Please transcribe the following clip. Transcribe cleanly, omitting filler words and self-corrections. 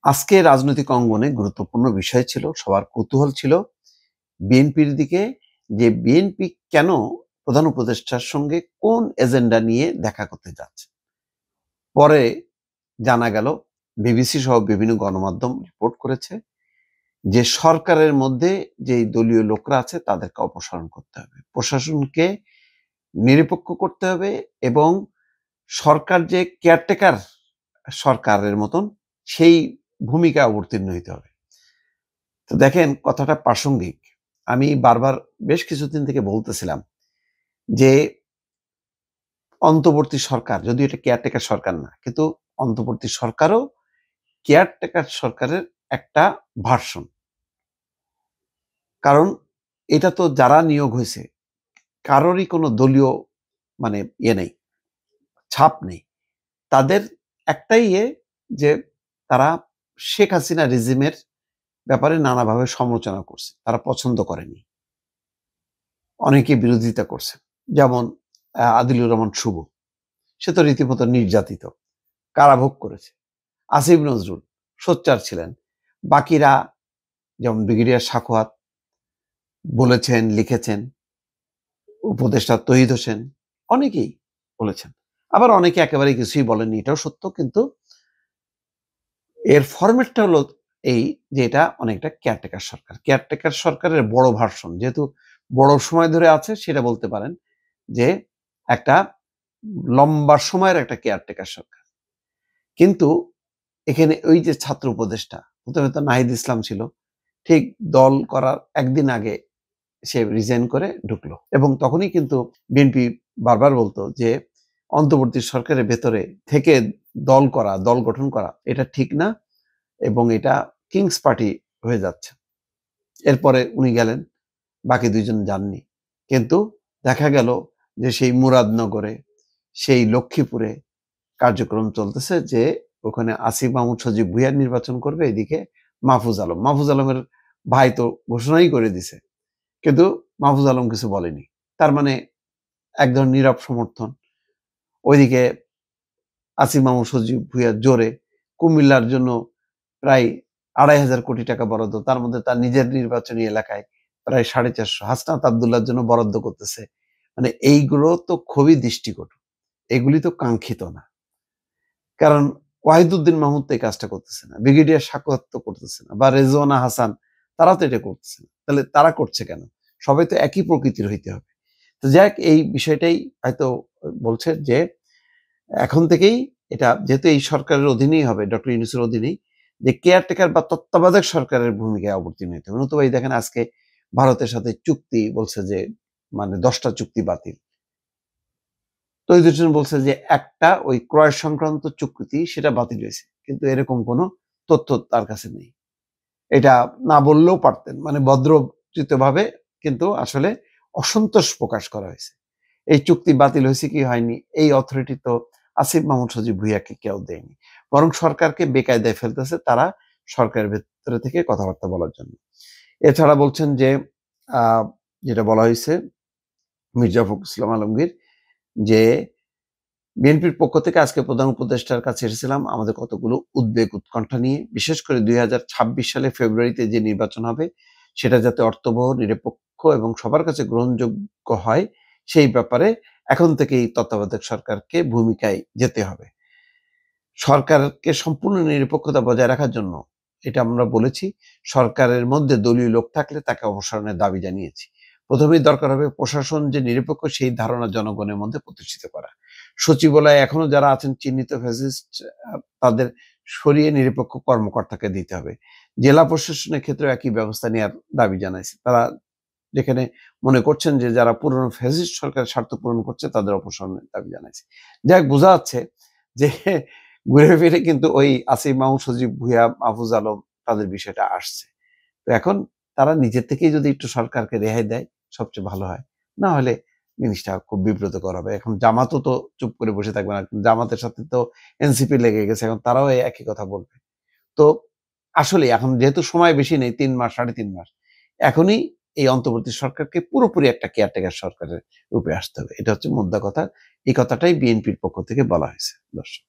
আজকে রাজনৈতিক অঙ্গনে গুরুত্বপূর্ণ বিষয় ছিল, সবার কৌতূহল ছিল বিএনপির দিকে, যে বিএনপি কেন প্রধান উপদেষ্টার সঙ্গে কোন এজেন্ডা নিয়ে দেখা করতে যাচ্ছে। পরে জানা গেল, বিবিসি সহ বিভিন্ন গণমাধ্যম রিপোর্ট করেছে যে সরকারের মধ্যে যে দলীয় লোকরা আছে তাদেরকে অপসারণ করতে হবে, প্রশাসনকে নিরপেক্ষ করতে হবে এবং সরকার যে কেয়ারটেকার সরকারের মতন সেই ভূমিকা অবতীর্ণ হইতে হবে। তো দেখেন, কথাটা প্রাসঙ্গিক। আমি বারবার বেশ কিছুদিন থেকে বলতেছিলাম যে অন্তর্বর্তী সরকার, যদিও এটা কেয়ারটেকার সরকার না, কিন্তু অন্তর্বর্তী সরকারও কেয়ারটেকার সরকারের একটা ভার্সন। কারণ এটা তো যারা নিয়োগ হয়েছে কারোরই কোনো দলীয় মানে নেই, ছাপ নেই। তাদের একটাই যে তারা শেখ হাসিনা রেজিমের ব্যাপারে নানাভাবে সমালোচনা করছে, তারা পছন্দ করেনি, অনেকে বিরোধিতা করছে। যেমন আদিলুর রহমান শুভ, সে তো রীতিমতো নির্যাতিত, কারাভোগ করেছে। আসিফ নজরুল সোচ্চার ছিলেন। বাকিরা যেমন ব্রিগেডিয়ার সাখাওয়াত বলেছেন, লিখেছেন, উপদেষ্টা তহিদ হোসেন অনেকেই বলেছেন। আবার অনেকে একেবারে কিছুই বলেননি, এটাও সত্য। কিন্তু এর ফরম্যাটটা হলো এই যে এটা অনেকটা কেয়ারটেকার সরকার, কেয়ারটেকার সরকারের বড় ভার্সন, যেহেতু বড় সময় ধরে আছে সেটা বলতে পারেন যে একটা লম্বা সময়ের একটা কেয়ারটেকার সরকার। কিন্তু এখানে ওই যে ছাত্র উপদেষ্টা, প্রথমে তো নাহিদ ইসলাম ছিল, ঠিক দল করার একদিন আগে সে রিজাইন করে ঢুকলো, এবং তখনই কিন্তু বিএনপি বারবার বলতো যে অন্তর্বর্তী সরকারের ভেতরে থেকে দল করা, দল গঠন করা এটা ঠিক না এবং এটা কিংস পার্টি হয়ে যাচ্ছে। এরপরে উনি গেলেন, বাকি দুইজন যাননি। কিন্তু দেখা গেল যে সেই মুরাদনগরে, সেই লক্ষ্মীপুরে কার্যক্রম চলতেছে যে ওখানে আসিফ মাহমুদ সজীব ভুঁইয়ার নির্বাচন করবে, এদিকে মাহফুজ আলমের ভাই তো ঘোষণাই করে দিছে, কিন্তু মাহফুজ আলম কিছু বলেনি। তার মানে এক ধরনের নীরব সমর্থন। ওইদিকে আসিফ মাহমুদ সজীব ভুঁইয়ার জোরে কুমিল্লার জন্য প্রায় ২৫০০ কোটি টাকা বরাদ্দ, তার মধ্যে তার নিজের নির্বাচনী এলাকায় প্রায় ৪৫০। হাসনাত আবদুল্লাহর জন্য বরাদ্দ করতেছে। মানে এইগুলো তো খুবই দৃষ্টিকটু, এগুলি তো কাঙ্ক্ষিত না। কারণ ওয়াহিদুদ্দিন মাহমুদ তো এই কাজটা করতেছে না, ব্রিগেডিয়ার সাখাওয়াত তো করতেছে না, বা রেজওয়ানা হাসান, তারা তো এটা করতেছে না। তাহলে তারা করছে কেন? সবাই তো একই প্রকৃতির হইতে হবে। তো যাক, এই বিষয়টাই হয়তো বলছে যে এখন থেকেই এটা যেহেতু এই সরকারের অধীনেই হবে, ডক্টর ইউনূসের অধীনেই, যে কেয়ারটেকার বা তত্ত্বাবধায়ক সরকারের ভূমিকায় অবতীর্ণ হতে হবে। নতুবা এই দেখেন আজকে ভারতের সাথে চুক্তি বলছে যে মানে 10টা চুক্তি বাতিল। তহিদ হোসেন বলছে যে একটা ওই ক্রয় সংক্রান্ত চুক্তি সেটা বাতিল হয়েছে, কিন্তু এরকম কোনো তথ্য তার কাছে নেই। এটা না বললেও পারতেন, মানে ভদ্রচিতভাবে, কিন্তু আসলে অসন্তোষ প্রকাশ করা হয়েছে। এই চুক্তি বাতিল হয়েছে কি হয়নি, এই অথরিটি তো আসিফ মাহমুদ সজীব ভুঁইয়াকে কেউ দেয়নি, বরং সরকারকে বেকায়দায় ফেলতেছে তারা, সরকারের ভেতরে থেকে কথাবার্তা বলার জন্য। এছাড়া বলছেন যে যেটা বলা হয়েছে মির্জা ফখরুল ইসলাম আলমগীর, যে বিএনপির পক্ষ থেকে আজকে প্রধান উপদেষ্টার কাছে এসেছিলাম আমাদের কতগুলো উদ্বেগ উৎকণ্ঠা নিয়ে, বিশেষ করে 2026 সালে ফেব্রুয়ারিতে যে নির্বাচন হবে সেটা যাতে অর্থবহ, নিরপেক্ষ এবং সবার কাছে গ্রহণযোগ্য হয়, সেই ব্যাপারে এখন থেকেই তত্ত্বাবধায়ক সরকারকে ভূমিকায় যেতে হবে। সরকারকে সম্পূর্ণ নিরপেক্ষতা বজায় রাখার জন্য এটা আমরা বলেছি, সরকারের মধ্যে দলীয় লোক থাকলে তাকে অপসারণের দাবি জানিয়েছি। প্রথমেই দরকার হবে প্রশাসন যে নিরপেক্ষ সেই ধারণা জনগণের মধ্যে প্রতিষ্ঠিত করা। সচিবালয়ে এখনো যারা আছেন চিহ্নিত ফ্যাসিস্ট, তাদের সরিয়ে নিরপেক্ষ কর্মকর্তাকে দিতে হবে। জেলা প্রশাসনের ক্ষেত্রে একই ব্যবস্থা নেওয়ার দাবি জানাইছে তারা, যেখানে মনে করছেন যে যারা পুরনো ফ্যাসিস্ট সরকারের স্বার্থ পূরণ করছে তাদের অপসারণের দাবি জানাইছে। যাই হোক, বোঝা যাচ্ছে যে ঘুরে ফিরে কিন্তু ওই আসিফ মাহমুদ সজীব ভুঁইয়া, মাহফুজ আলম, তাদের বিষয়টা আসছে। তো এখন তারা নিজের থেকেই যদি একটু সরকারকে রেহাই দেয় সবচেয়ে ভালো হয়, না হলে জিনিসটা খুব বিব্রতকর হবে। এখন জামাতও তো চুপ করে বসে থাকবে না, জামাতের সাথে তো এনসিপি লেগে গেছে, এখন তারাও এই একই কথা বলবে। তো আসলে এখন যেহেতু সময় বেশি নেই, 3 মাস 3.5 মাস, এখনই এই অন্তর্বর্তী সরকারকে পুরোপুরি একটা কেয়ারটেকার সরকারের রূপে আসতে হবে। এটা হচ্ছে মোদ্দা কথা। এই কথাটাই বিএনপির পক্ষ থেকে বলা হয়েছে। দর্শক।